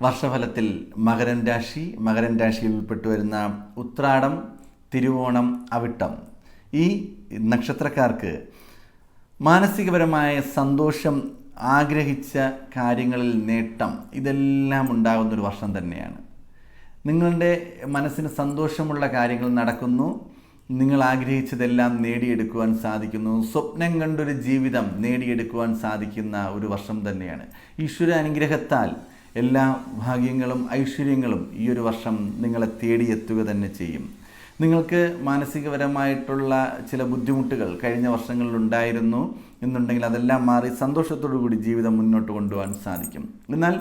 വർഷഫലത്തിൽ മകരൻ രാശിയിൽ ഉൾപ്പെട്ടു വരുന്ന ഉത്രാടം, തിരുവോണം, അവിട്ടം ഈ നക്ഷത്രക്കാർക്ക് മാനസികപരമായ സന്തോഷം, ആഗ്രഹിച്ച കാര്യങ്ങളിൽ നേട്ടം, ഇതെല്ലാം ഉണ്ടാകുന്നൊരു വർഷം തന്നെയാണ്. നിങ്ങളുടെ മനസ്സിന് സന്തോഷമുള്ള കാര്യങ്ങൾ നടക്കുന്നു, നിങ്ങൾ ആഗ്രഹിച്ചതെല്ലാം നേടിയെടുക്കുവാൻ സാധിക്കുന്നു, സ്വപ്നം കണ്ടൊരു ജീവിതം നേടിയെടുക്കുവാൻ സാധിക്കുന്ന ഒരു വർഷം തന്നെയാണ്. ഈശ്വര അനുഗ്രഹത്താൽ എല്ലാ ഭാഗ്യങ്ങളും ഐശ്വര്യങ്ങളും ഈ ഒരു വർഷം നിങ്ങളെ തേടിയെത്തുക തന്നെ ചെയ്യും. നിങ്ങൾക്ക് മാനസികപരമായിട്ടുള്ള ചില ബുദ്ധിമുട്ടുകൾ കഴിഞ്ഞ വർഷങ്ങളിൽ ഉണ്ടായിരുന്നു എന്നുണ്ടെങ്കിൽ അതെല്ലാം മാറി സന്തോഷത്തോടു കൂടി ജീവിതം മുന്നോട്ട് കൊണ്ടുപോകാൻ സാധിക്കും. എന്നാൽ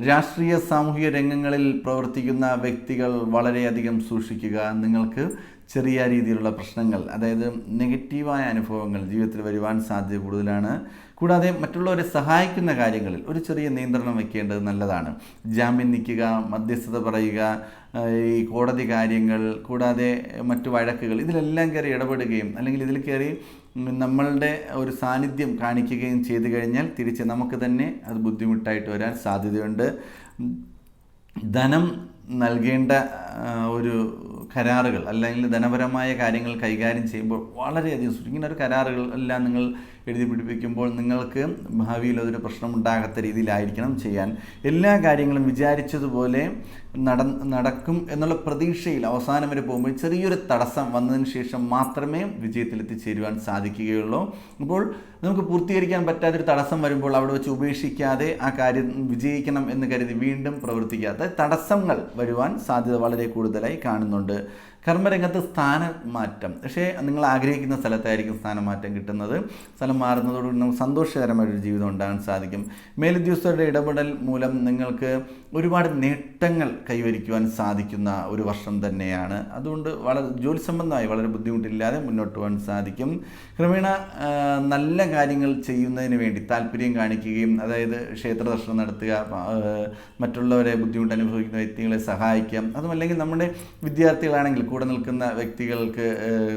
രാഷ്ട്രീയ സാമൂഹിക രംഗങ്ങളിൽ പ്രവർത്തിക്കുന്ന വ്യക്തികൾ വളരെയധികം സൂക്ഷിക്കുക. നിങ്ങൾക്ക് ചെറിയ രീതിയിലുള്ള പ്രശ്നങ്ങൾ, അതായത് നെഗറ്റീവായ അനുഭവങ്ങൾ ജീവിതത്തിൽ വരുവാൻ സാധ്യത കൂടുതലാണ്. കൂടാതെ മറ്റുള്ളവരെ സഹായിക്കുന്ന കാര്യങ്ങളിൽ ഒരു ചെറിയ നിയന്ത്രണം വയ്ക്കേണ്ടത് നല്ലതാണ്. ജാമ്യം നിൽക്കുക, മധ്യസ്ഥത പറയുക, ഈ കോടതി കാര്യങ്ങൾ, കൂടാതെ മറ്റു വഴക്കുകൾ, ഇതിലെല്ലാം കയറി ഇടപെടുകയും അല്ലെങ്കിൽ ഇതിൽ കയറി നമ്മളുടെ ഒരു സാന്നിധ്യം കാണിക്കുകയും ചെയ്തു കഴിഞ്ഞാൽ തിരിച്ച് നമുക്ക് തന്നെ അത് ബുദ്ധിമുട്ടായിട്ട് വരാൻ സാധ്യതയുണ്ട്. ധനം നൽകേണ്ട ഒരു കരാറുകൾ അല്ലെങ്കിൽ ധനപരമായ കാര്യങ്ങൾ കൈകാര്യം ചെയ്യുമ്പോൾ വളരെയധികം ഇങ്ങനെ ഒരു കരാറുകൾ എല്ലാം നിങ്ങൾ എഴുതി പിടിപ്പിക്കുമ്പോൾ നിങ്ങൾക്ക് ഭാവിയിൽ അതൊരു പ്രശ്നമുണ്ടാകാത്ത രീതിയിലായിരിക്കണം ചെയ്യാൻ. എല്ലാ കാര്യങ്ങളും വിചാരിച്ചതുപോലെ നടക്കും എന്നുള്ള പ്രതീക്ഷയിൽ അവസാനം വരെ പോകുമ്പോൾ ചെറിയൊരു തടസ്സം വന്നതിന് ശേഷം മാത്രമേ വിജയത്തിലെത്തിച്ചേരുവാൻ സാധിക്കുകയുള്ളൂ. അപ്പോൾ നമുക്ക് പൂർത്തീകരിക്കാൻ പറ്റാത്തൊരു തടസ്സം വരുമ്പോൾ അവിടെ വെച്ച് ഉപേക്ഷിക്കാതെ ആ കാര്യം വിജയിക്കണം എന്ന് കരുതി വീണ്ടും പ്രവർത്തിക്കാത്ത തടസ്സങ്ങൾ വരുവാൻ സാധ്യത വളരെ കൂടുതലായി കാണുന്നുണ്ട്. കർമ്മരംഗത്ത് സ്ഥാനമാറ്റം, പക്ഷേ നിങ്ങൾ ആഗ്രഹിക്കുന്ന സ്ഥലത്തായിരിക്കും സ്ഥാനമാറ്റം കിട്ടുന്നത്. സ്ഥലം മാറുന്നതോടുകൂടി നമുക്ക് സന്തോഷകരമായൊരു ജീവിതം ഉണ്ടാകാൻ സാധിക്കും. മേലുദ്യോഗസ്ഥരുടെ ഇടപെടൽ മൂലം നിങ്ങൾക്ക് ഒരുപാട് നേട്ടങ്ങൾ കൈവരിക്കുവാൻ സാധിക്കുന്ന ഒരു വർഷം തന്നെയാണ്. അതുകൊണ്ട് ജോലി സംബന്ധമായി വളരെ ബുദ്ധിമുട്ടില്ലാതെ മുന്നോട്ട് പോകാൻ സാധിക്കും. ക്രമേണ നല്ല കാര്യങ്ങൾ ചെയ്യുന്നതിന് വേണ്ടി താല്പര്യം കാണിക്കുകയും, അതായത് ക്ഷേത്ര ദർശനം നടത്തുക, മറ്റുള്ളവരെ ബുദ്ധിമുട്ട് അനുഭവിക്കുന്ന വ്യക്തികളെ സഹായിക്കാം, അതുമല്ലെങ്കിൽ നമ്മുടെ വിദ്യാർത്ഥികളാണെങ്കിൽ കൂടെ നിൽക്കുന്ന വ്യക്തികൾക്ക്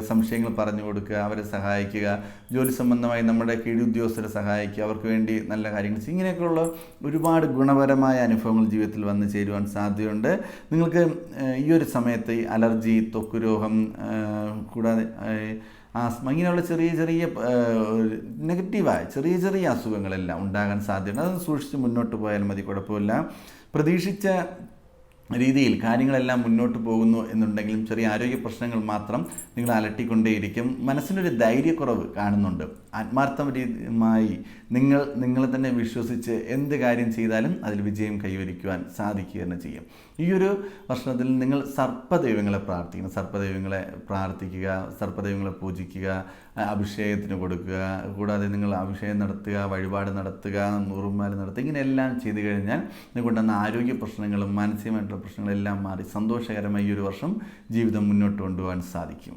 സംശയങ്ങൾ പറഞ്ഞു കൊടുക്കുക, അവരെ സഹായിക്കുക, ജോലി സംബന്ധമായി നമ്മുടെ കീഴുദ്യോഗസ്ഥരെ സഹായിക്കുക, അവർക്ക് വേണ്ടി നല്ല കാര്യങ്ങൾ ചെയ്യും. ഇങ്ങനെയൊക്കെയുള്ള ഒരുപാട് ഗുണപരമായ അനുഭവങ്ങൾ ജീവിതത്തിൽ വന്നു ചേരുവാൻ സാധ്യതയുണ്ട്. നിങ്ങൾക്ക് ഈ ഒരു സമയത്ത് അലർജി, ത്വക്ക് രോഗം, കൂടാതെ ആസ്മ, ഇങ്ങനെയുള്ള ചെറിയ ചെറിയ നെഗറ്റീവായ ചെറിയ ചെറിയ അസുഖങ്ങളെല്ലാം ഉണ്ടാകാൻ സാധ്യതയുണ്ട്. അത് സൂക്ഷിച്ച് മുന്നോട്ട് പോയാൽ മതി, കുഴപ്പമില്ല. പ്രതീക്ഷിച്ച രീതിയിൽ കാര്യങ്ങളെല്ലാം മുന്നോട്ട് പോകുന്നു എന്നുണ്ടെങ്കിലും ചെറിയ ആരോഗ്യ പ്രശ്നങ്ങൾ മാത്രം നിങ്ങൾ അലട്ടിക്കൊണ്ടേയിരിക്കും. മനസ്സിനൊരു ധൈര്യക്കുറവ് കാണുന്നുണ്ട്. ആത്മാർത്ഥമായി നിങ്ങളെ തന്നെ വിശ്വസിച്ച് എന്ത് കാര്യം ചെയ്താലും അതിൽ വിജയം കൈവരിക്കുവാൻ സാധിക്കുക തന്നെ ചെയ്യും. ഈ ഒരു വർഷത്തിൽ നിങ്ങൾ സർപ്പദൈവങ്ങളെ പ്രാർത്ഥിക്കുക, സർപ്പദൈവങ്ങളെ പൂജിക്കുക, അഭിഷേകത്തിന് കൊടുക്കുക, കൂടാതെ നിങ്ങൾ അഭിഷേകം നടത്തുക, വഴിപാട് നടത്തുക, നൂറുമാല നടത്തുക, ഇങ്ങനെയെല്ലാം ചെയ്തു കഴിഞ്ഞാൽ നിങ്ങൾക്കുണ്ടാകുന്ന ആരോഗ്യ പ്രശ്നങ്ങളും മാനസികമായിട്ടുള്ള പ്രശ്നങ്ങളെല്ലാം മാറി സന്തോഷകരമായി ഈ ഒരു വർഷം ജീവിതം മുന്നോട്ട് കൊണ്ടുപോകാൻ സാധിക്കും.